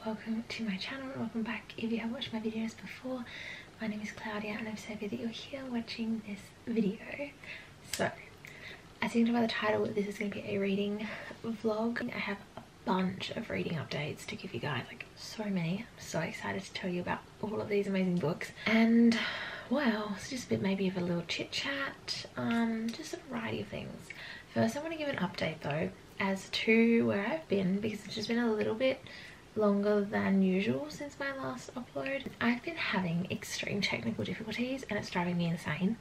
welcome to my channel and welcome back if you have watched my videos before. My name is Claudia and I'm so happy that you're here watching this video. So, as you can tell by the title, this is going to be a reading vlog. I have a bunch of reading updates to give you guys, like so many. I'm so excited to tell you about all of these amazing books. And well, it's just a bit maybe of a little chit chat, just a variety of things. First I want to give an update though as to where I've been, because it's just been a little bit longer than usual since my last upload. I've been having extreme technical difficulties and it's driving me insane.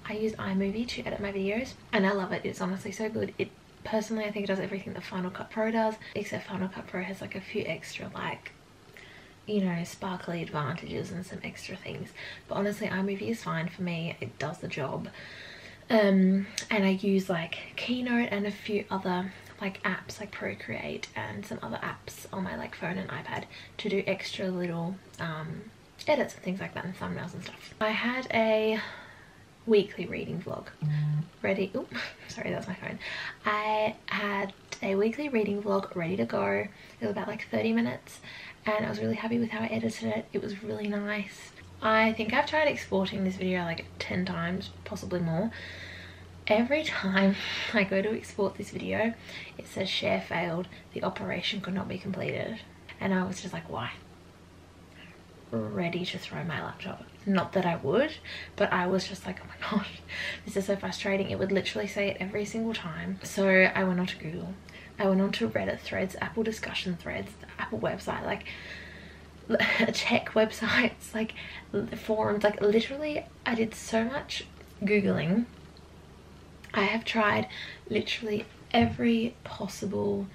I use iMovie to edit my videos and I love it. It's honestly so good. It personally, I think it does everything that Final Cut Pro does, except Final Cut Pro has like a few extra, like, you know, sparkly advantages and some extra things. But honestly, iMovie is fine for me. It does the job. And I use like Keynote and a few other like apps like Procreate and some other apps on my like phone and iPad to do extra little edits and things like that and thumbnails and stuff. I had a weekly reading vlog ready. Oh, sorry, that's my phone. I had a weekly reading vlog ready to go. It was about like 30 minutes and I was really happy with how I edited it. It was really nice. I think I've tried exporting this video like 10 times, possibly more. Every time I go to export this video, it says share failed, the operation could not be completed. And I was just like, why? Ready to throw my laptop. Not that I would, but I was just like, oh my gosh, this is so frustrating. It would literally say it every single time. So I went on to Google. I went on to Reddit threads, Apple discussion threads, the Apple website, like tech websites, like forums, like literally I did so much Googling. I have tried literally every possible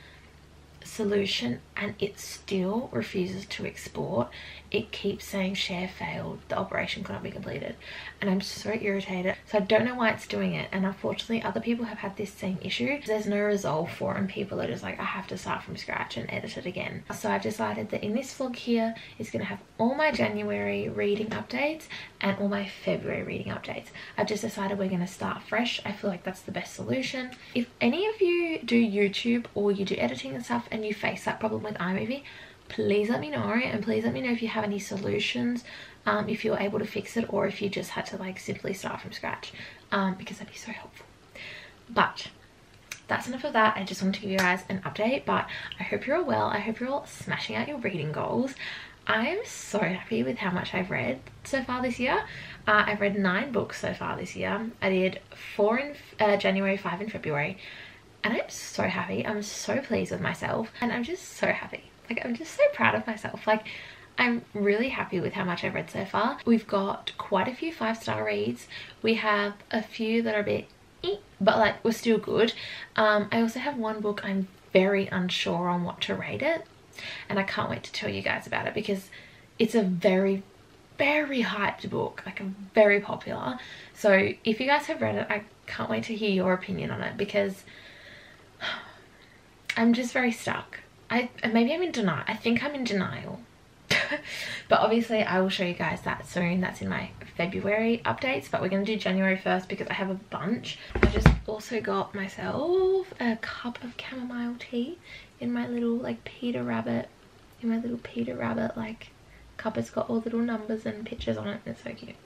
solution and it still refuses to export. It keeps saying share failed, the operation cannot be completed, and I'm so irritated. So I don't know why it's doing it, and unfortunately other people have had this same issue. There's no resolve for it and people are just like, I have to start from scratch and edit it again. So I've decided that in this vlog here is going to have all my January reading updates and all my February reading updates. I've just decided we're going to start fresh. I feel like that's the best solution. If any of you do YouTube or you do editing and stuff and you face that problem with iMovie, please let me know, and please let me know if you have any solutions, if you're able to fix it or if you just had to like simply start from scratch, because that'd be so helpful. But that's enough of that. I just wanted to give you guys an update, but I hope you're all well. I hope you're all smashing out your reading goals. I am so happy with how much I've read so far this year. I've read 9 books so far this year. I did 4 in January, 5 in February, and I'm so happy. I'm so pleased with myself and I'm just so happy. Like, I'm just so proud of myself. Like, I'm really happy with how much I've read so far. We've got quite a few 5-star reads. We have a few that are a bit but like we're still good. I also have one book I'm very unsure on what to rate it, and I can't wait to tell you guys about it because it's a very hyped book, like a very popular. So if you guys have read it, I can't wait to hear your opinion on it because I'm just very stuck. Maybe I'm in denial. I think I'm in denial. But obviously I will show you guys that soon. That's in my February updates, but we're going to do January first because I have a bunch. I just also got myself a cup of chamomile tea in my little like Peter Rabbit, like cup. It's got all little numbers and pictures on it and it's so cute.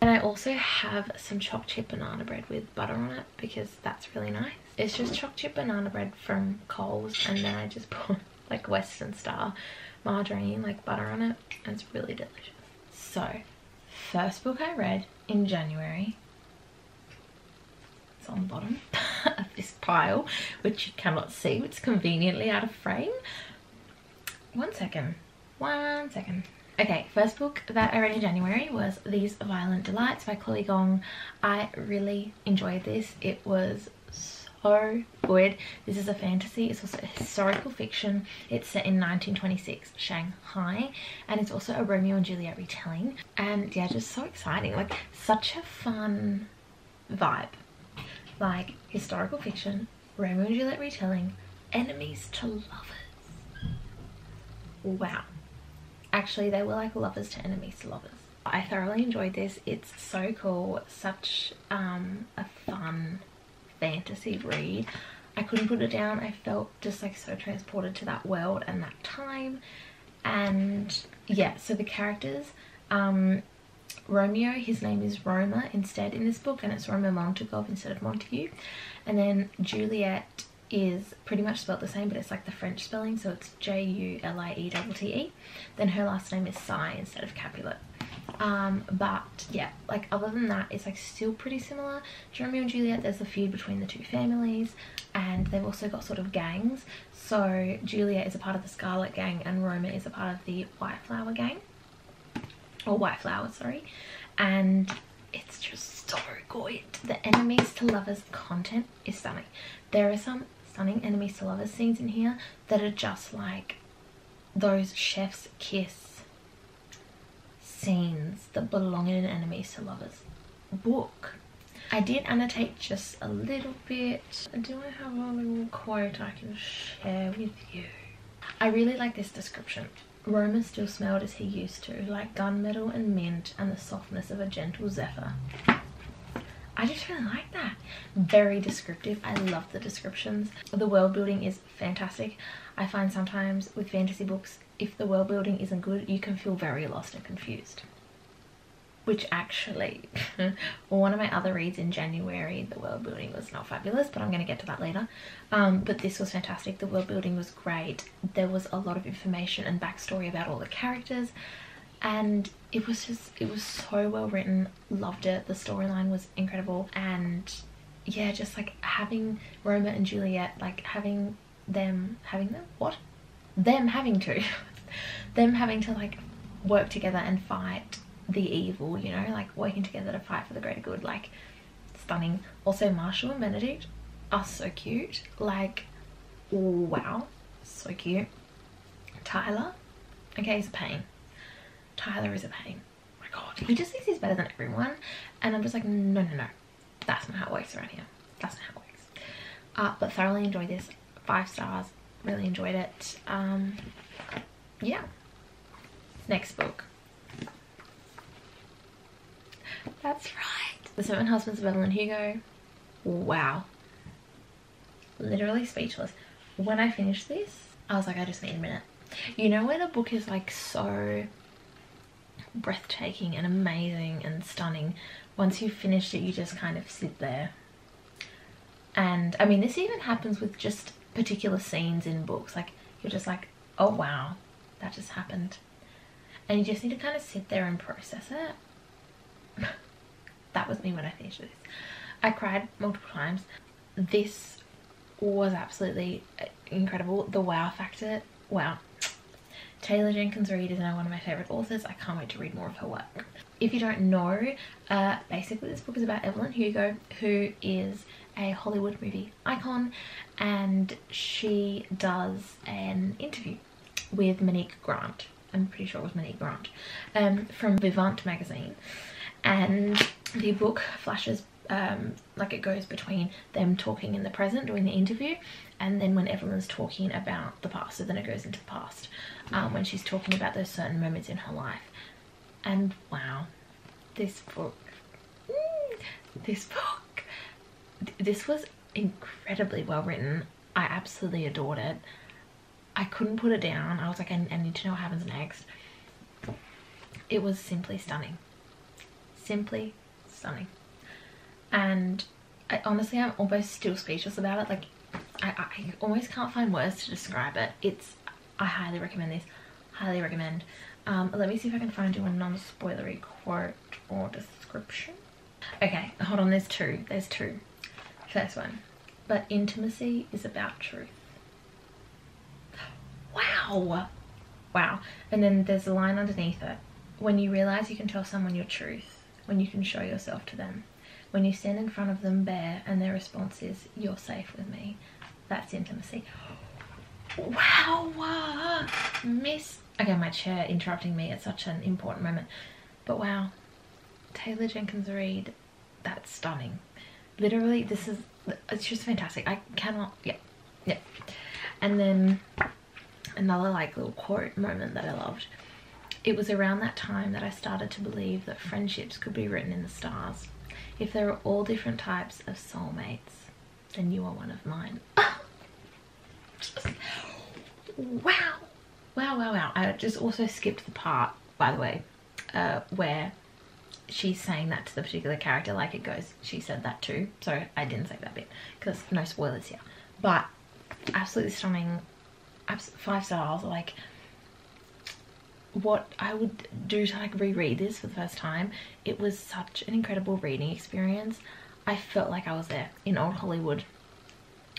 And I also have some choc chip banana bread with butter on it because that's really nice. It's just choc chip banana bread from Coles and then I just put like Western Star margarine, like butter on it, and it's really delicious. So, first book I read in January, it's on the bottom of this pile, which you cannot see, it's conveniently out of frame. One second. Okay, first book that I read in January was These Violent Delights by Gong. I really enjoyed this. It was so good. This is a fantasy. It's also a historical fiction. It's set in 1926 Shanghai, and it's also a Romeo and Juliet retelling. And yeah, just so exciting. Like, such a fun vibe. Like, historical fiction, Romeo and Juliet retelling, enemies to lovers. Wow. Actually, they were like lovers to enemies to lovers. I thoroughly enjoyed this. It's so cool. Such a fun fantasy read. I couldn't put it down. I felt just like so transported to that world and that time. And yeah, so the characters, Romeo, his name is Roma instead in this book, and it's Roma Montague instead of Montague. And then Juliet is pretty much spelled the same, but it's like the French spelling, so it's Juliette. Then her last name is Sy instead of Capulet. But yeah, like other than that, it's like still pretty similar to Romeo and Juliet. There's a feud between the two families, and they've also got sort of gangs. So Juliet is a part of the Scarlet Gang and Roma is a part of the White Flower Gang, or White Flower, sorry. And it's just so good. The enemies to lovers content is stunning. There are some stunning enemies to lovers scenes in here that are just like those chef's kiss scenes that belong in an enemies to lovers book. I did annotate just a little bit. Do I have a little quote I can share with you? I really like this description. Roma still smelled as he used to, like gunmetal and mint and the softness of a gentle zephyr. I just really like that. Very descriptive. I love the descriptions. The world building is fantastic. I find sometimes with fantasy books, if the world building isn't good, you can feel very lost and confused. Which actually, one of my other reads in January, the world building was not fabulous, but I'm going to get to that later. But this was fantastic. The world building was great. There was a lot of information and backstory about all the characters, and it was so well written. Loved it. The storyline was incredible, and yeah, just like having Roma and Juliet, like having them having to like work together and fight the evil, you know, like working together to fight for the greater good, like stunning. Also Marshall and Benedict are so cute, like wow, so cute. Tyler, okay, he's a pain. Tyler is a pain. Oh my god, he just thinks he's better than everyone, and I'm just like, no, that's not how it works around here. That's not how it works. But thoroughly enjoyed this. 5 stars. Really enjoyed it. Yeah. Next book. That's right. The Seven Husbands of Evelyn Hugo. Wow. Literally speechless. When I finished this, I was like, I just need a minute. You know when a book is like so breathtaking and amazing and stunning, once you've finished it, you just kind of sit there. And I mean, this even happens with just particular scenes in books. Like, you're just like, oh wow, that just happened. And you just need to kind of sit there and process it. That was me when I finished this. I cried multiple times. This was absolutely incredible. The wow factor, wow. Taylor Jenkins Reid is now one of my favourite authors. I can't wait to read more of her work. If you don't know, basically this book is about Evelyn Hugo, who is a Hollywood movie icon, and she does an interview with Monique Grant. I'm pretty sure it was Monique Grant, from Vivant magazine. And the book flashes, like it goes between them talking in the present, doing the interview, and then when Evelyn's talking about the past. So then it goes into the past, when she's talking about those certain moments in her life. And wow, this book, this was incredibly well written. I absolutely adored it. I couldn't put it down. I was like, I need to know what happens next. It was simply stunning. Simply stunning. And honestly, I'm almost still speechless about it. Like, I almost can't find words to describe it. I highly recommend this. Highly recommend. Let me see if I can find you a non-spoilery quote or description. Okay, hold on, there's two. First one. But intimacy is about truth. Wow. Wow. And then there's a line underneath it. When you realise you can tell someone your truth, when you can show yourself to them, when you stand in front of them bare and their response is, you're safe with me, that's intimacy. Wow. Okay, my chair interrupting me at such an important moment. But wow, Taylor Jenkins Reid, that's stunning. Literally, it's just fantastic. I cannot, yeah. And then another like little quote moment that I loved. It was around that time that I started to believe that friendships could be written in the stars. If there are all different types of soulmates, then you are one of mine. Just, wow. Wow, wow, wow. I just also skipped the part, by the way, where she's saying that to the particular character, like it goes, she said that too. So I didn't say that bit because no spoilers here. But absolutely stunning, 5 stars. Like, what I would do to like reread this for the first time, it was such an incredible reading experience. I felt like I was there in old Hollywood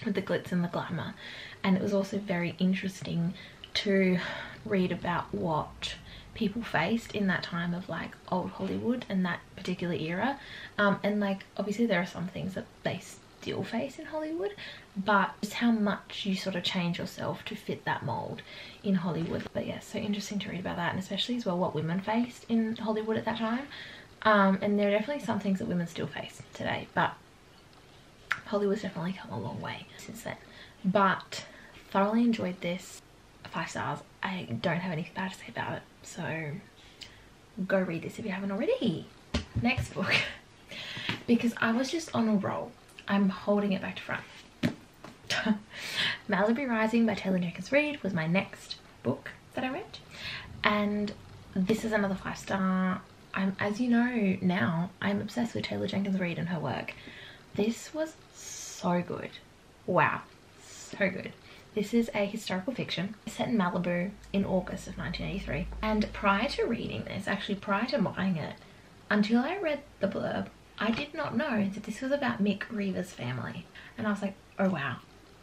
with the glitz and the glamour, and it was also very interesting to read about what people faced in that time of like old Hollywood and that particular era, and like obviously there are some things that they still face in Hollywood, but just how much you sort of change yourself to fit that mold in Hollywood. But yeah, so interesting to read about that, and especially as well what women faced in Hollywood at that time. And there are definitely some things that women still face today, but Hollywood's definitely come a long way since then. But thoroughly enjoyed this. 5 stars. I don't have anything bad to say about it, so go read this if you haven't already. Next book, because I was just on a roll. I'm holding it back to front. Malibu Rising by Jenkins Reid was my next book that I read, and this is another 5-star. As you know now, I'm obsessed with Jenkins Reid and her work. This was so good. Wow, so good. This is a historical fiction set in Malibu in August of 1983. And prior to reading this, actually prior to buying it, until I read the blurb, I did not know that this was about Mick Reaver's family. And I was like, oh wow,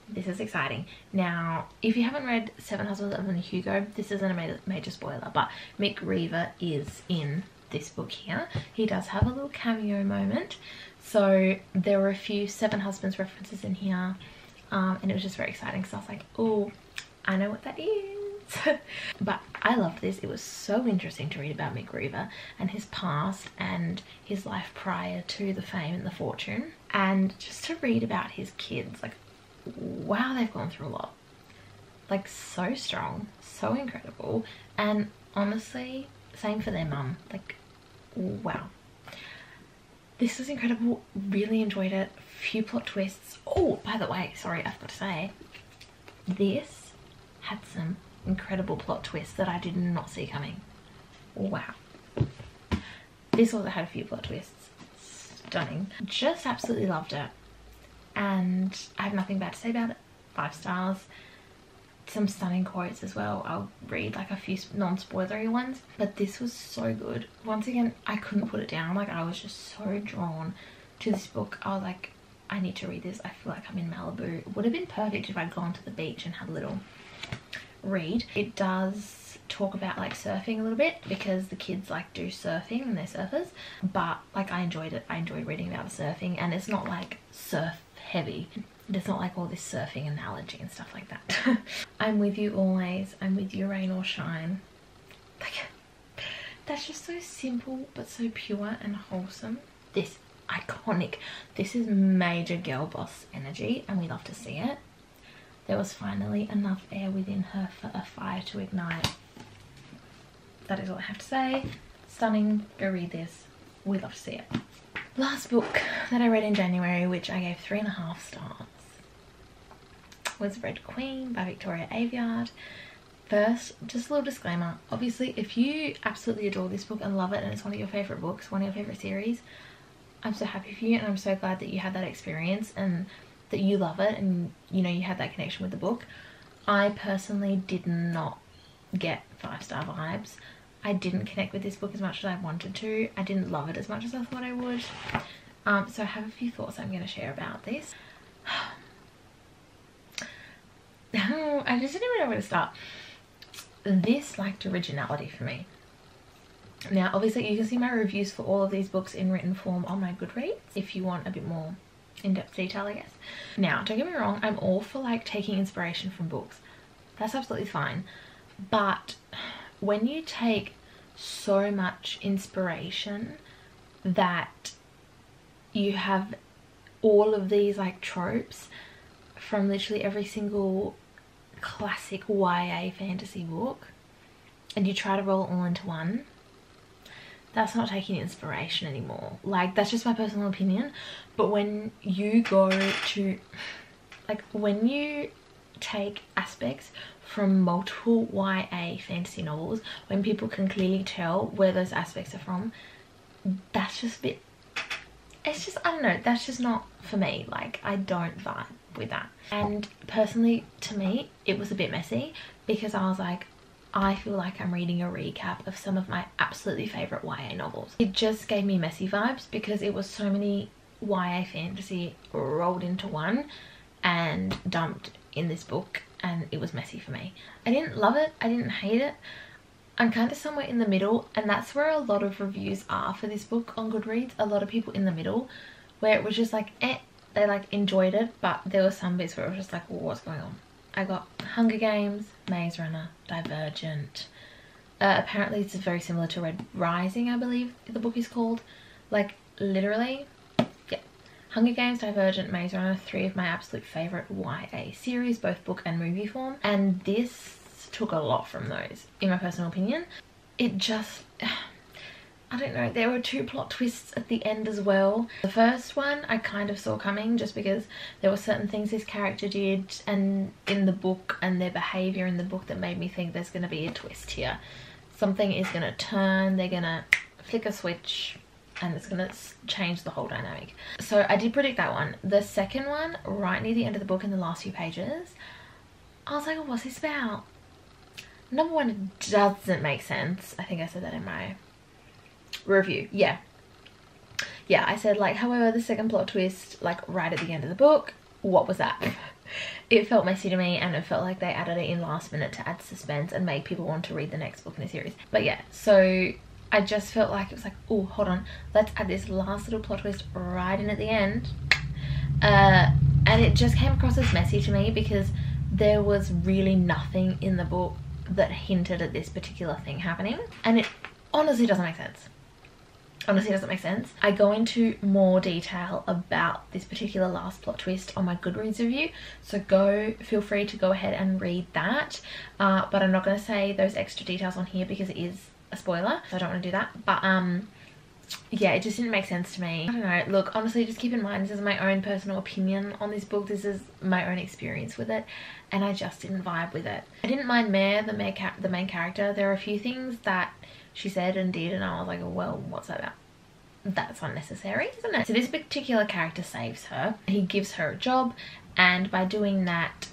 this is exciting. Now, if you haven't read Seven Husbands of Evelyn and Hugo, this isn't a major spoiler, but Mick Reaver is in this book here. He does have a little cameo moment. So there were a few Seven Husbands references in here. And it was just very exciting because I was like, oh, I know what that is. But I loved this. It was so interesting to read about Mick Reaver and his past and his life prior to the fame and the fortune, and just to read about his kids. Like, wow, they've gone through a lot. Like, so strong, so incredible, and honestly, same for their mum. Like, wow. This was incredible, really enjoyed it. Few plot twists. Oh, by the way, sorry, I forgot to say, this had some incredible plot twists that I did not see coming. Wow. This also had a few plot twists. Stunning. Just absolutely loved it. And I have nothing bad to say about it. 5 stars. Some stunning quotes as well. I'll read like a few non-spoilery ones, but this was so good. Once again, I couldn't put it down. Like, I was just so drawn to this book. I was like, I need to read this. I feel like I'm in Malibu. It would have been perfect if I'd gone to the beach and had a little read. It does talk about like surfing a little bit because the kids like do surfing and they're surfers, but like I enjoyed it. I enjoyed reading about the surfing, and it's not like surf heavy. There's not like all this surfing analogy and stuff like that. I'm with you always. I'm with you rain or shine. Like, that's just so simple but so pure and wholesome. This iconic. This is major girl boss energy, and we love to see it. There was finally enough air within her for a fire to ignite. That is all I have to say. Stunning. Go read this. We love to see it. Last book that I read in January, which I gave 3.5 stars, was Red Queen by Victoria Aveyard. First, just a little disclaimer. Obviously, if you absolutely adore this book and love it and it's one of your favourite books, one of your favourite series, I'm so happy for you, and I'm so glad that you had that experience and that you love it and you know you had that connection with the book. I personally did not get 5-star vibes. I didn't connect with this book as much as I wanted to. I didn't love it as much as I thought I would. So I have a few thoughts I'm going to share about this. I just didn't even know where to start. This lacked originality for me. Now, obviously, you can see my reviews for all of these books in written form on my Goodreads if you want a bit more in-depth detail, I guess. Now, don't get me wrong, I'm all for like taking inspiration from books. That's absolutely fine. But when you take so much inspiration that you have all of these like tropes from literally every single classic YA fantasy book and you try to roll it all into one, that's not taking inspiration anymore. Like, that's just my personal opinion. But when you go to, like, when you take aspects from multiple YA fantasy novels when people can clearly tell where those aspects are from. That's just a bit, it's just, I don't know, that's just not for me. Like, I don't vibe with that. And personally, to me, it was a bit messy because I was like, I feel like I'm reading a recap of some of my absolutely favourite YA novels. It just gave me messy vibes because it was so many YA fantasy rolled into one and dumped in this book, and it was messy for me. I didn't love it, I didn't hate it. I'm kind of somewhere in the middle, and that's where a lot of reviews are for this book on Goodreads. A lot of people in the middle, where it was just like, they like enjoyed it, but there were some bits where it was just like, well, what's going on? I got Hunger Games, Maze Runner, Divergent. Apparently it's very similar to Red Rising, I believe the book is called. Like, literally, yeah. Hunger Games, Divergent, Maze Runner, 3 of my absolute favourite YA series, both book and movie form. And this took a lot from those, in my personal opinion. It just, I don't know, there were 2 plot twists at the end as well. The first one I kind of saw coming just because there were certain things this character did and in the book and their behaviour in the book that made me think there's going to be a twist here. Something is going to turn, they're going to flick a switch, and it's going to change the whole dynamic. So I did predict that one. The second one, right near the end of the book in the last few pages, I was like, oh, what's this about? Number one, it doesn't make sense. I think I said that in my review. Yeah, I said, like, however, the second plot twist, like right at the end of the book, what was that? It felt messy to me, and it felt like they added it in last minute to add suspense and make people want to read the next book in the series. But yeah, so I just felt like it was like, oh, hold on, let's add this last little plot twist right in at the end. And it just came across as messy to me because there was really nothing in the book that hinted at this particular thing happening, and it honestly doesn't make sense. Honestly doesn't make sense. I go into more detail about this particular last plot twist on my Goodreads review, so feel free to go ahead and read that, but I'm not going to say those extra details on here because it is a spoiler, so I don't want to do that. But yeah, it just didn't make sense to me. I don't know, look, honestly, just keep in mind this is my own personal opinion on this book. This is my own experience with it, and I just didn't vibe with it. I didn't mind Mare, the main character. There are a few things that she said and did, and I was like, well, what's that about? That's unnecessary, isn't it? So this particular character saves her. He gives her a job, and by doing that,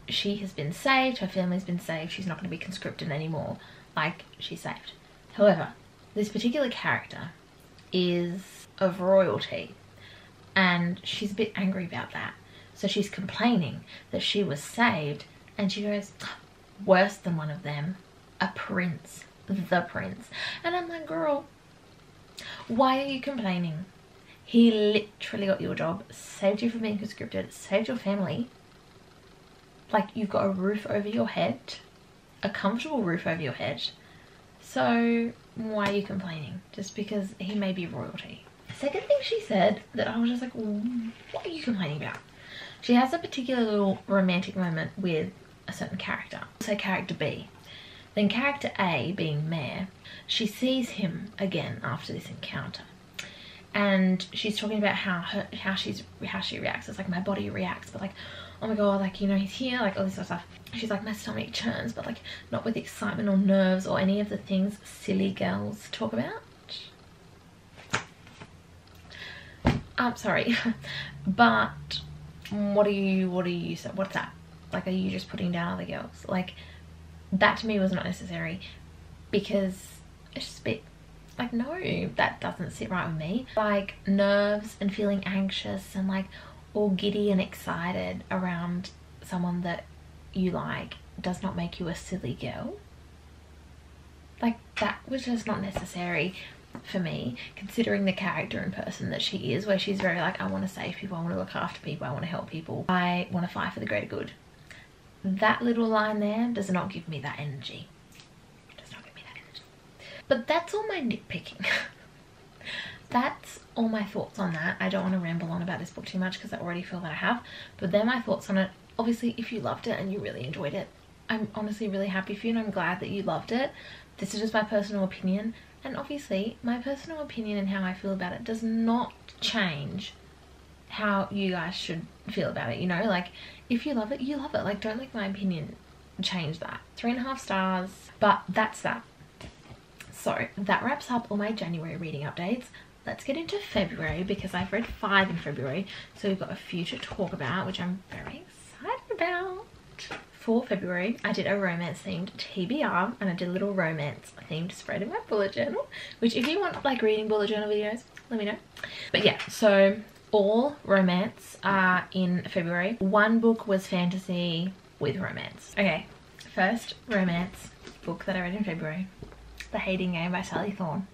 she has been saved, her family's been saved, she's not going to be conscripted anymore. Like, she's saved. However, this particular character is of royalty, and she's a bit angry about that. So she's complaining that she was saved, and she goes, worse than one of them, a prince, the prince. And I'm like, girl, why are you complaining? He literally got you a job, saved you from being conscripted, saved your family. Like, you've got a roof over your head, a comfortable roof over your head. So why are you complaining? Just because he may be royalty. Second thing she said that I was just like, what are you complaining about? She has a particular little romantic moment with a certain character. So character B. Then character A, being Mare, she sees him again after this encounter, and she's talking about how she reacts. It's like, my body reacts, but like, oh my god, like, you know, he's here, like all this sort of stuff. She's like, my stomach churns, but like not with excitement or nerves or any of the things silly girls talk about. I'm sorry, but what's that? Like, are you just putting down other girls? Like, that to me was not necessary, because it's just a bit like, no, that doesn't sit right with me. Like, nerves and feeling anxious and like all giddy and excited around someone that you like does not make you a silly girl. Like, that was just not necessary for me, considering the character and person that she is, where she's very like, I want to save people, I want to look after people, I want to help people, I want to fight for the greater good. That little line there does not give me that energy. Does not give me that energy. But that's all my nitpicking. That's all my thoughts on that. I don't want to ramble on about this book too much because I already feel that I have. But they're my thoughts on it. Obviously, if you loved it and you really enjoyed it, I'm honestly really happy for you, and I'm glad that you loved it. This is just my personal opinion. And obviously, my personal opinion and how I feel about it does not change how you guys should feel about it, you know, like if you love it, you love it. Like, don't let my opinion change that. 3.5 stars, but that's that. So that wraps up all my January reading updates. Let's get into February, because I've read 5 in February, so we've got a few to talk about, which I'm very excited about. For February, I did a romance themed TBR, and I did a little romance themed spread in my bullet journal, which if you want like reading bullet journal videos, let me know. But yeah, so all romance in February. One book was fantasy with romance. Okay, first romance book that I read in February, The Hating Game by Thorne.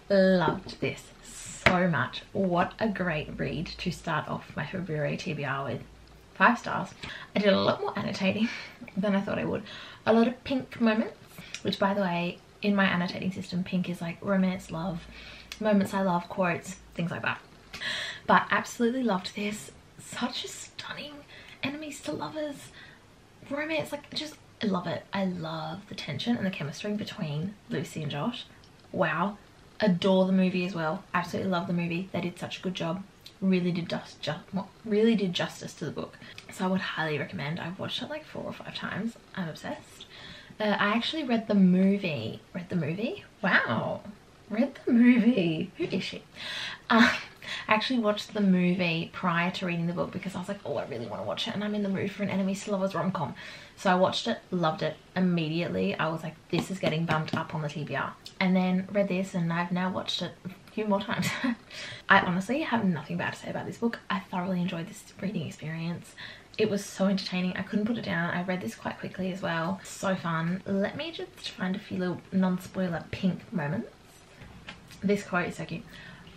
Loved this so much. What a great read to start off my February TBR with. 5 stars. I did a lot more annotating than I thought I would. A lot of pink moments, which by the way, in my annotating system, pink is like romance, love, moments I love, quotes, things like that. But absolutely loved this. Such a stunning enemies to lovers romance. Like, just, I love it. I love the tension and the chemistry between Lucy and Josh. Wow. Adore the movie as well. Absolutely love the movie. They did such a good job. Really did justice to the book. So I would highly recommend. I've watched it like 4 or 5 times. I'm obsessed. I actually read the movie. Read the movie? Wow. Read the movie. Who is she? I actually watched the movie prior to reading the book, because I was like, oh, I really want to watch it, and I'm in the mood for an enemies to lovers rom-com. So I watched it, loved it immediately. I was like, this is getting bumped up on the TBR. And then read this, and I've now watched it a few more times. I honestly have nothing bad to say about this book. I thoroughly enjoyed this reading experience. It was so entertaining. I couldn't put it down. I read this quite quickly as well. So fun. Let me just find a few little non-spoiler pink moments. This quote is so cute.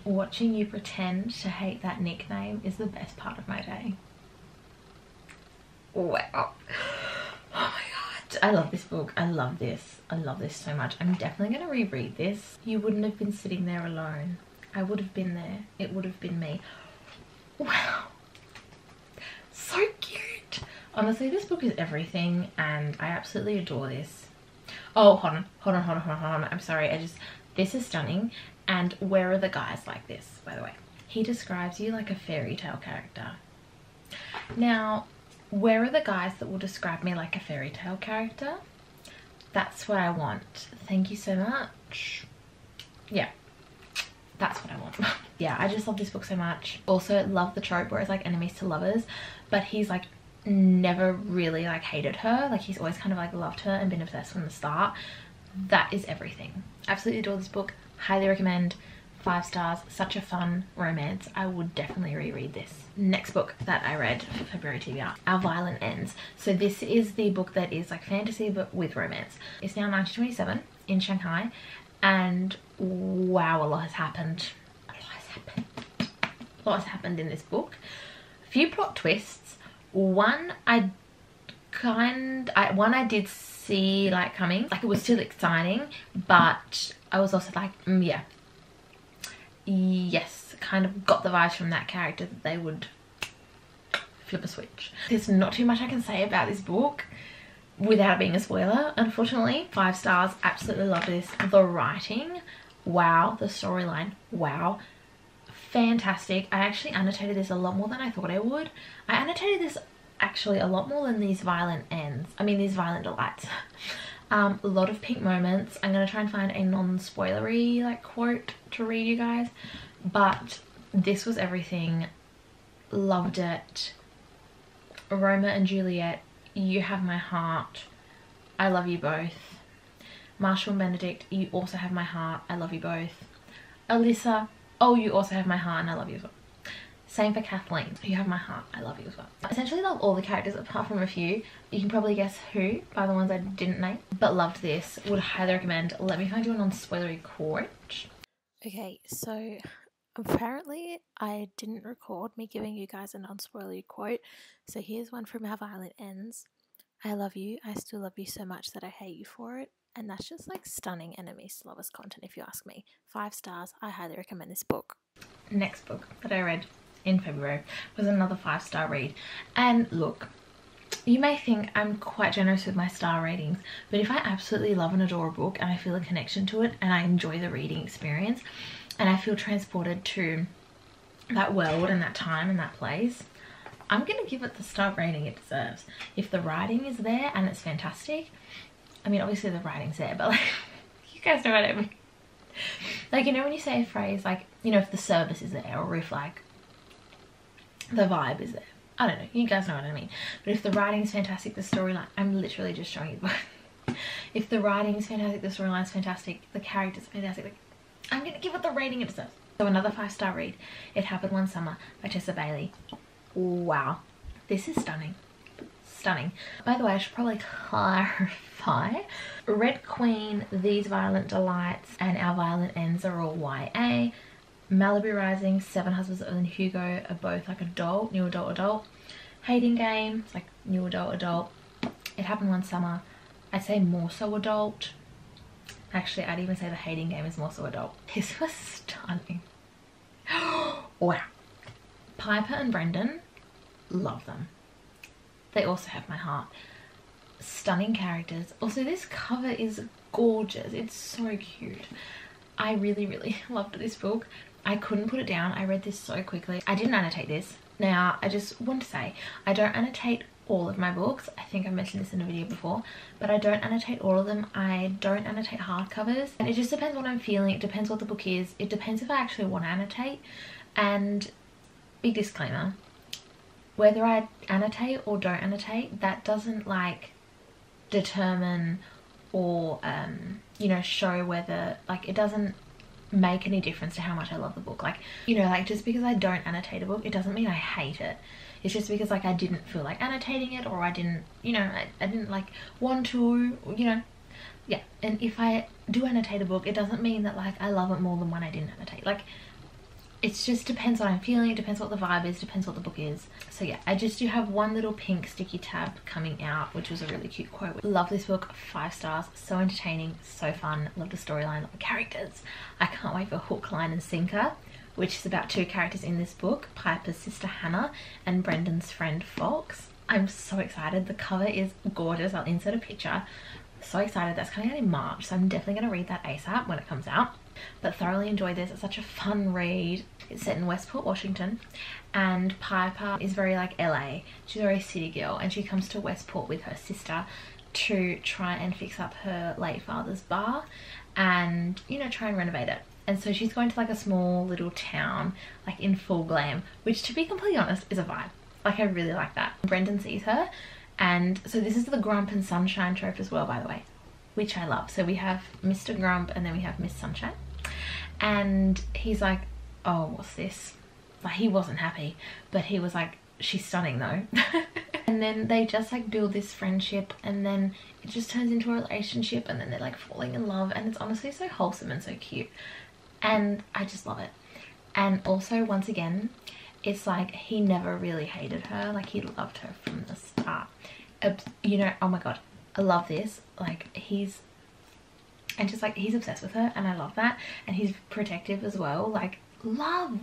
Watching you pretend to hate that nickname is the best part of my day. Wow. Oh my god. I love this book. I love this. I love this so much. I'm definitely going to reread this. You wouldn't have been sitting there alone. I would have been there. It would have been me. Wow. So cute. Honestly, this book is everything, and I absolutely adore this. Oh, hold on. I'm sorry. This is stunning. And where are the guys like this, by the way? He describes you like a fairy tale character. Now, where are the guys that will describe me like a fairy tale character? That's what I want. Thank you so much. Yeah, that's what I want. Yeah, I just love this book so much. Also, love the trope where it's like enemies to lovers, but he's like never really like hated her. Like, he's always kind of like loved her and been obsessed from the start. That is everything. Absolutely adore this book. Highly recommend. 5 stars. Such a fun romance. I would definitely reread this. Next book that I read for February TBR, Our Violent Ends. So this is the book that is like fantasy but with romance. It's now 1927 in Shanghai, and wow, a lot has happened. A lot has happened in this book. A few plot twists. One I did see like coming. Like, it was still exciting, but I was also like, yeah. Yes, kind of got the vibes from that character that they would flip a switch. There's not too much I can say about this book without it being a spoiler, unfortunately. 5 stars, absolutely love this. The writing, wow. The storyline, wow. Fantastic. I actually annotated this a lot more than I thought I would. I annotated this actually a lot more than these violent ends. I mean, these violent delights. A lot of pink moments. I'm going to try and find a non-spoilery like quote to read you guys. But this was everything. Loved it. Roma and Juliet, you have my heart. I love you both. Marshall and Benedict, you also have my heart. I love you both. Alyssa, oh, you also have my heart and I love you as well. Same for Kathleen. You have my heart. I love you as well. I essentially love all the characters apart from a few. You can probably guess who by the ones I didn't name. But loved this. Would highly recommend. Let me find you a non-spoilery quote. Okay, so apparently I didn't record me giving you guys a non-spoilery quote. So here's one from How Violent Ends. I love you. I still love you so much that I hate you for it. And that's just like stunning enemies to lovers content if you ask me. 5 stars. I highly recommend this book. Next book that I read in February was another 5-star read. And look, you may think I'm quite generous with my star ratings, but if I absolutely love and adore a book and I feel a connection to it and I enjoy the reading experience and I feel transported to that world and that time and that place, I'm gonna give it the star rating it deserves. If the writing is there and it's fantastic, I mean obviously the writing's there, but like you guys know what I mean. Like, you know when you say a phrase like, you know, if the service is there, or if like the vibe is there, I don't know, you guys know what I mean. But if the writing's fantastic, the storyline, I'm literally just showing you the book. If the writing's fantastic, the storyline's fantastic, the characters are fantastic, like, I'm gonna give it the rating it deserves. So another 5-star read, It Happened One Summer by Tessa Bailey. Wow, this is stunning. Stunning. By the way, I should probably clarify, Red Queen, These Violent Delights, and Our Violent Ends are all YA. Malibu Rising, Seven Husbands of Evelyn, Hugo are both like adult, new adult. Hating Game, it's like new adult. It Happened One Summer, I'd say more so adult. Actually, I'd even say The Hating Game is more so adult. This was stunning. Wow. Piper and Brendan, love them. They also have my heart. Stunning characters. Also, this cover is gorgeous. It's so cute. I really loved this book. I couldn't put it down. I read this so quickly. I didn't annotate this. Now, I just want to say, I don't annotate all of my books. I think I mentioned this in a video before, but I don't annotate all of them. I don't annotate hardcovers, and it just depends what I'm feeling. It depends what the book is. It depends if I actually want to annotate. And big disclaimer, whether I annotate or don't annotate, that doesn't like determine or you know, show whether, like, it doesn't make any difference to how much I love the book. Like, you know, like, just because I don't annotate a book, it doesn't mean I hate it. It's just because like I didn't feel like annotating it, or I didn't, you know, I didn't like want to, you know. Yeah, and if I do annotate a book, it doesn't mean that like I love it more than when I didn't annotate. Like, it just depends what I'm feeling, it depends what the vibe is, depends what the book is. So yeah, I just do have one little pink sticky tab coming out, which was a really cute quote. Love this book, 5 stars, so entertaining, so fun, love the storyline, love the characters. I can't wait for Hook, Line and Sinker, which is about 2 characters in this book, Piper's sister Hannah and Brendan's friend Fox. I'm so excited. The cover is gorgeous. I'll insert a picture. So excited. That's coming out in March, so I'm definitely going to read that ASAP when it comes out. But thoroughly enjoyed this. It's such a fun read. It's set in Westport, Washington, and Piper is very like LA. She's a very city girl, and she comes to Westport with her sister to try and fix up her late father's bar and, you know, try and renovate it. And so she's going to like a small little town, like in full glam, which to be completely honest is a vibe. Like, I really like that. Brendan sees her, and so this is the Grump and Sunshine trope as well, by the way, which I love. So we have Mr. Grump and then we have Miss Sunshine, and he's like, oh, what's this? Like, he wasn't happy, but he was like, she's stunning though. And then they just like build this friendship, and then it just turns into a relationship, and then they're like falling in love, and it's honestly so wholesome and so cute. And I just love it. And also, once again, it's like he never really hated her. Like, he loved her from the start. You know, oh my god, I love this. Like, he's obsessed with her, and I love that. And he's protective as well. Like, love.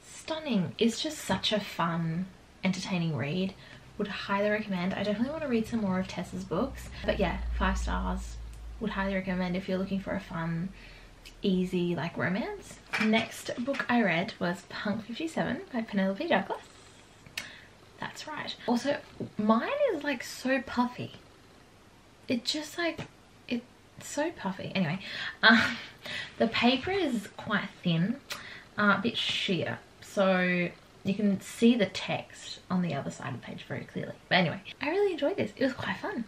Stunning. It's just such a fun, entertaining read. Would highly recommend. I definitely want to read some more of Tessa's books. But yeah, 5 stars. Would highly recommend if you're looking for a fun, easy like romance. Next book I read was Punk 57 by Penelope Douglas. That's right. Also, mine is like so puffy. It just like, it's so puffy. Anyway, the paper is quite thin, a bit sheer, so you can see the text on the other side of the page very clearly. But anyway, I really enjoyed this. It was quite fun.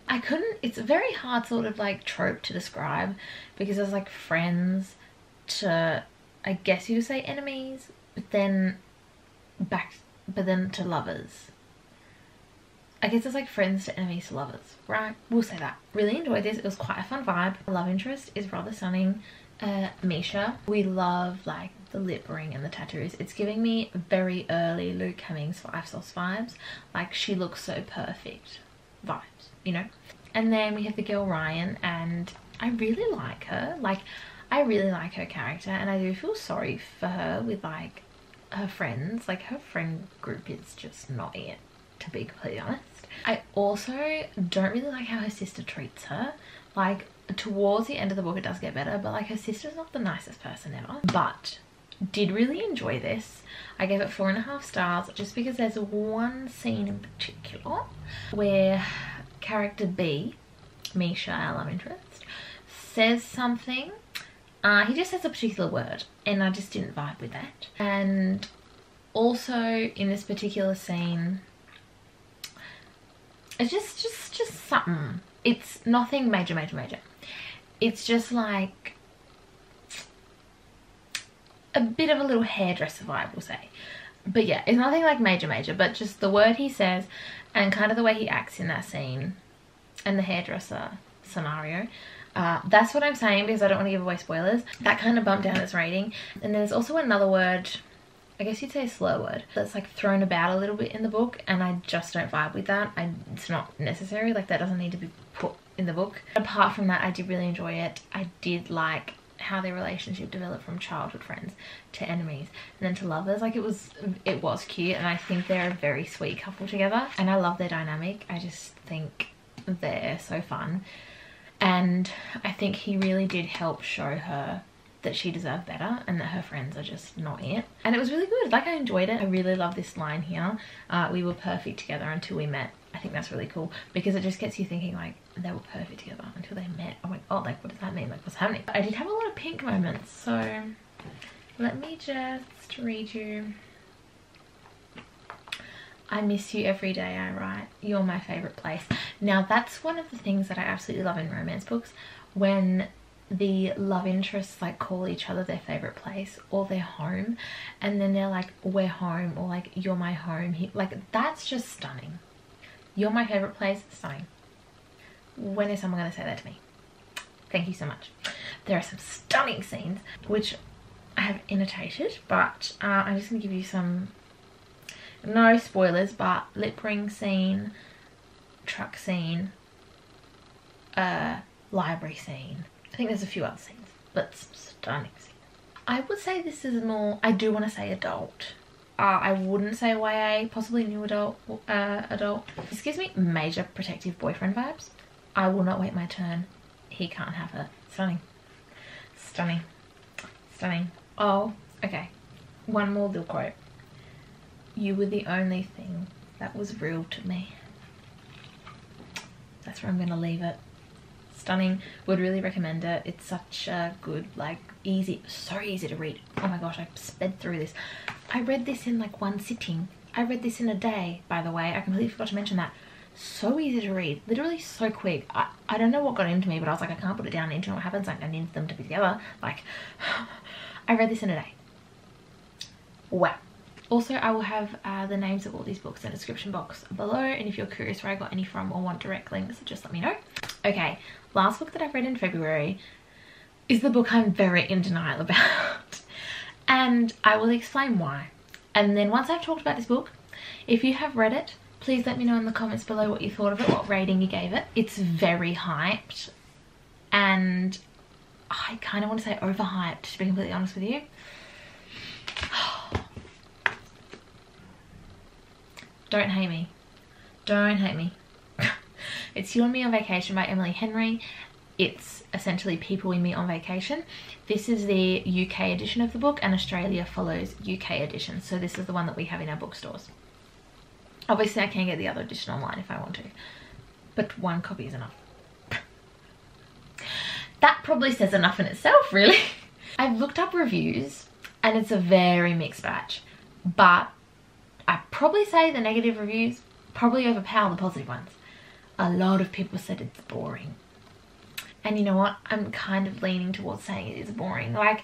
It's a very hard sort of like trope to describe, because there's like friends to, I guess you could say enemies, but then to lovers. I guess it's like friends to enemies to lovers, right? We'll say that. Really enjoyed this. It was quite a fun vibe. The love interest is rather stunning. Misha. We love like the lip ring and the tattoos. It's giving me very early Luke Hemmings 5 Sauce vibes. Like, she looks so perfect vibes, you know? And then we have the girl Ryan, and I really like her. Like, I really like her character, and I do feel sorry for her with like her friends. Like, her friend group is just not it, to be completely honest. I also don't really like how her sister treats her. Like, towards the end of the book it does get better, but like her sister's not the nicest person ever. But did really enjoy this. I gave it 4.5 stars just because there's one scene in particular where character B, Misha, our love interest, says something. He just says a particular word and I just didn't vibe with that. And also in this particular scene, it's just something. It's nothing major. It's just like a bit of a little hairdresser vibe, we'll say. But yeah, it's nothing like major, but just the word he says and kind of the way he acts in that scene and the hairdresser scenario. That's what I'm saying because I don't want to give away spoilers. That kind of bumped down its rating. And there's also another word, I guess you'd say a slur word, that's like thrown about a little bit in the book and I just don't vibe with that. It's not necessary, like that doesn't need to be put in the book. Apart from that, I did really enjoy it. I did like how their relationship developed from childhood friends to enemies and then to lovers. Like it was cute and I think they're a very sweet couple together and I love their dynamic. I just think they're so fun and I think he really did help show her that she deserved better and that her friends are just not it. And it was really good. Like I enjoyed it. I really love this line here. We were perfect together until we met. I think that's really cool because it just gets you thinking like they were perfect together until they met. Oh my god, like what does that mean? Like what's happening? I did have a lot of pink moments, so let me just read you. I miss you every day I write. You're my favorite place. Now that's one of the things that I absolutely love in romance books, when the love interests like call each other their favorite place or their home and then they're like we're home or like you're my home. Like that's just stunning. You're my favorite place, stunning. When is someone going to say that to me? Thank you so much. There are some stunning scenes which I have annotated, but I'm just going to give you some, no spoilers, but lip ring scene, truck scene, library scene. I think there's a few other scenes, but some stunning scenes. I would say this is more, I do want to say adult. I wouldn't say YA, possibly new adult. This gives me major protective boyfriend vibes. I will not wait my turn. He can't have her. Stunning. Stunning. Stunning. Oh, okay. One more little quote. You were the only thing that was real to me. That's where I'm going to leave it. Stunning. Would really recommend it. It's such a good, like, easy, so easy to read. Oh my gosh, I sped through this. I read this in like one sitting. I read this in a day, by the way. I completely forgot to mention that. So easy to read, literally so quick. I don't know what got into me, but I was like, I can't put it down into what happens. Like I need them to be together. Like I read this in a day. Wow. Also, I will have the names of all these books in the description box below, and if you're curious where I got any from or want direct links, just let me know. Okay, last book that I've read in February is the book I'm very in denial about. And I will explain why. And then once I've talked about this book, if you have read it, please let me know in the comments below what you thought of it, what rating you gave it. It's very hyped. And I kind of want to say overhyped, to be completely honest with you. Don't hate me. Don't hate me. It's You and Me on Vacation by Emily Henry. It's essentially people we meet on vacation. This is the UK edition of the book and Australia follows UK edition. So this is the one that we have in our bookstores. Obviously I can get the other edition online if I want to, but one copy is enough. That probably says enough in itself, really. I've looked up reviews and it's a very mixed batch, but I'd probably say the negative reviews probably overpower the positive ones. A lot of people said it's boring. And you know what? I'm kind of leaning towards saying it is boring. Like,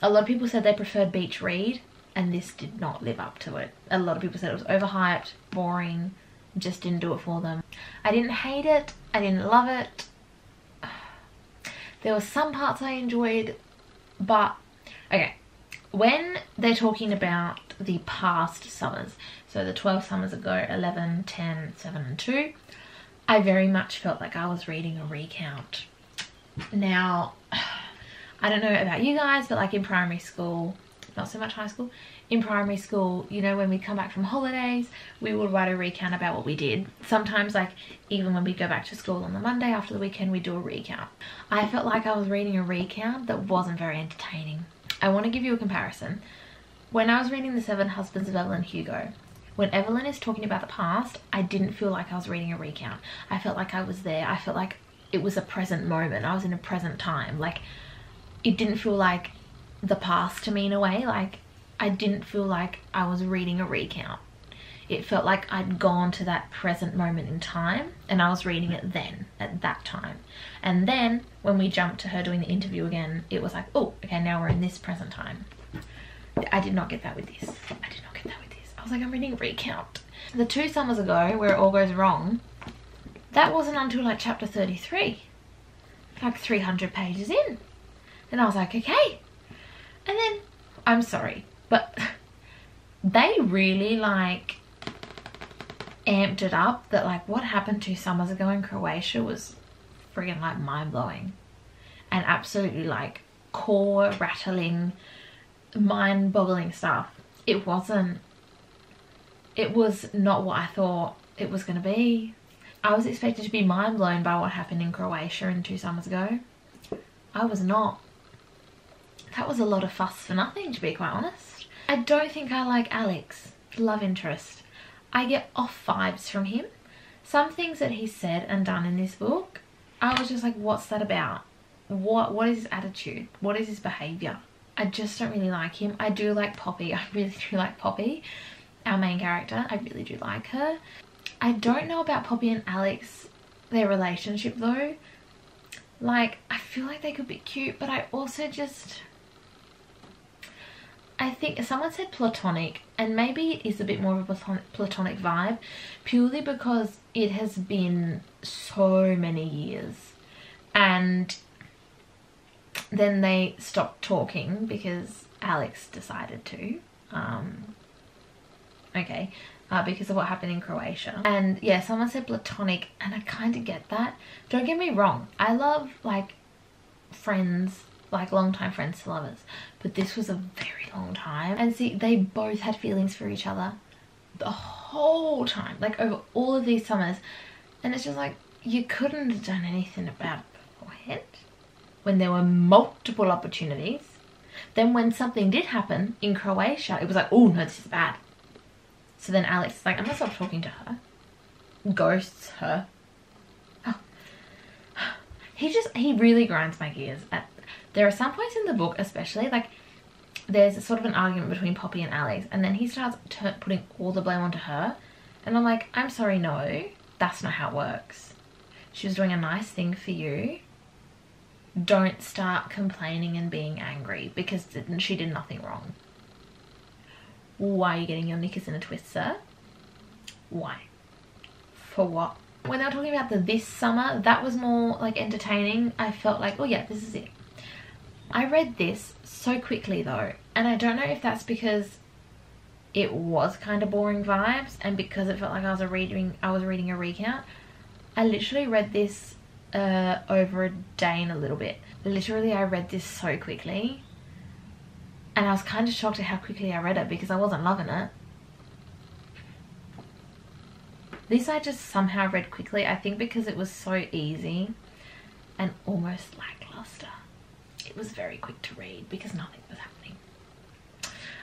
a lot of people said they preferred Beach Read, and this did not live up to it. A lot of people said it was overhyped, boring, just didn't do it for them. I didn't hate it. I didn't love it. There were some parts I enjoyed, but okay. When they're talking about the past summers, so the 12 summers ago, 11, 10, 7 and 2, I very much felt like I was reading a recount. Now, I don't know about you guys, but like in primary school, not so much high school, in primary school, you know, when we come back from holidays, we would write a recount about what we did. Sometimes, like, even when we go back to school on the Monday after the weekend, we do a recount. I felt like I was reading a recount that wasn't very entertaining. I want to give you a comparison. When I was reading The Seven Husbands of Evelyn Hugo, when Evelyn is talking about the past, I didn't feel like I was reading a recount. I felt like I was there. I felt like it was a present moment. I was in a present time. Like, it didn't feel like the past to me in a way. Like, I didn't feel like I was reading a recount. It felt like I'd gone to that present moment in time and I was reading it then, at that time. And then when we jumped to her doing the interview again, it was like, oh, okay, now we're in this present time. I did not get that with this. I did not get that with this. I was like, I'm reading a recount. The 2 summers ago, where it all goes wrong, that wasn't until like chapter 33. Like 300 pages in. And I was like, okay. And then, I'm sorry, but they really like amped it up that like what happened 2 summers ago in Croatia was friggin' like mind-blowing and absolutely like core rattling, mind-boggling stuff. It was not what I thought it was going to be. I was expected to be mind-blown by what happened in Croatia in 2 summers ago. I was not. That was a lot of fuss for nothing, to be quite honest. I don't think I like Alex, the love interest. I get off vibes from him. Some things that he said and done in this book, I was just like, what's that about? What is his attitude? What is his behaviour? I just don't really like him. I do like Poppy. I really do like Poppy, our main character. I really do like her. I don't know about Poppy and Alex, their relationship though. Like, I feel like they could be cute, but I also just... I think someone said platonic, and maybe it is a bit more of a platonic vibe, purely because it has been so many years. And then they stopped talking because Alex decided to. Because of what happened in Croatia. And yeah, someone said platonic, and I kind of get that. Don't get me wrong, I love like friends, like long-time friends to lovers, but this was a very long time. And see, they both had feelings for each other the whole time, like over all of these summers, and it's just like, you couldn't have done anything about it beforehand when there were multiple opportunities. Then when something did happen in Croatia, it was like, oh no, this is bad. So then Alex is like, I'm gonna stop talking to her. Ghosts her. Oh. He really grinds my gears. There are some points in the book, especially, like, there's sort of an argument between Poppy and Alex, and then he starts putting all the blame onto her. And I'm like, I'm sorry, no, that's not how it works. She was doing a nice thing for you. Don't start complaining and being angry because she did nothing wrong. Why are you getting your knickers in a twist, sir? Why? For what? When they were talking about this summer, that was more like entertaining. I felt like, oh yeah, this is it. I read this so quickly though, and I don't know if that's because it was kind of boring vibes and because it felt like I was reading a recount. I literally read this over a day and a little bit. Literally, I read this so quickly, and I was kind of shocked at how quickly I read it because I wasn't loving it. This I just somehow read quickly, I think because it was so easy and almost lackluster. It was very quick to read because nothing was happening.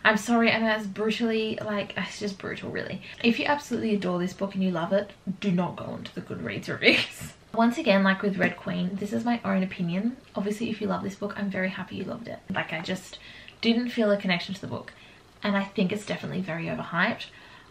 I'm sorry, and that's brutally, like, it's just brutal really. If you absolutely adore this book and you love it, do not go onto the Goodreads reviews. Once again, like with Red Queen, this is my own opinion. Obviously, if you love this book, I'm very happy you loved it. Like, I just didn't feel a connection to the book, and I think it's definitely very overhyped.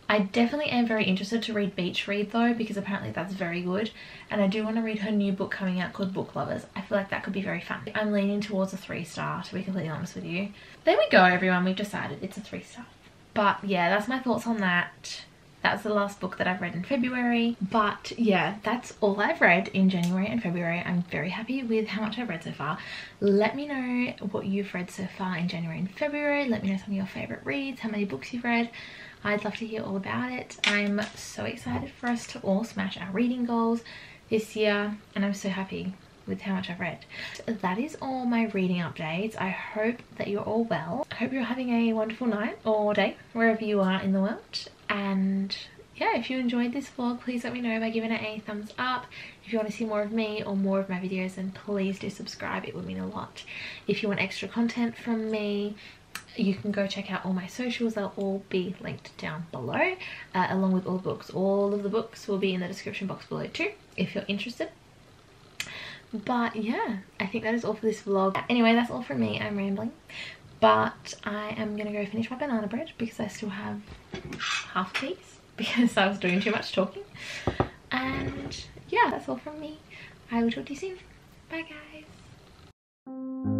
I definitely am very interested to read Beach Read though, because apparently that's very good, and I do want to read her new book coming out called Book Lovers. I feel like that could be very fun. I'm leaning towards a 3-star, to be completely honest with you. There we go, everyone, we've decided it's a 3-star. But yeah, that's my thoughts on that. That's the last book that I've read in February. But yeah, that's all I've read in January and February. I'm very happy with how much I've read so far. Let me know what you've read so far in January and February. Let me know some of your favourite reads, how many books you've read. I'd love to hear all about it. I'm so excited for us to all smash our reading goals this year, and I'm so happy with how much I've read. That is all my reading updates. I hope that you're all well. I hope you're having a wonderful night or day wherever you are in the world. And yeah, if you enjoyed this vlog, please let me know by giving it a thumbs up. If you want to see more of me or more of my videos, then please do subscribe. It would mean a lot. If you want extra content from me, you can go check out all my socials. They'll all be linked down below, along with all the books. All of the books will be in the description box below too, if you're interested. But yeah, I think that is all for this vlog. Anyway, that's all from me. I'm rambling, but I am gonna go finish my banana bread because I still have half a piece because I was doing too much talking. And yeah, that's all from me. I will talk to you soon. Bye guys.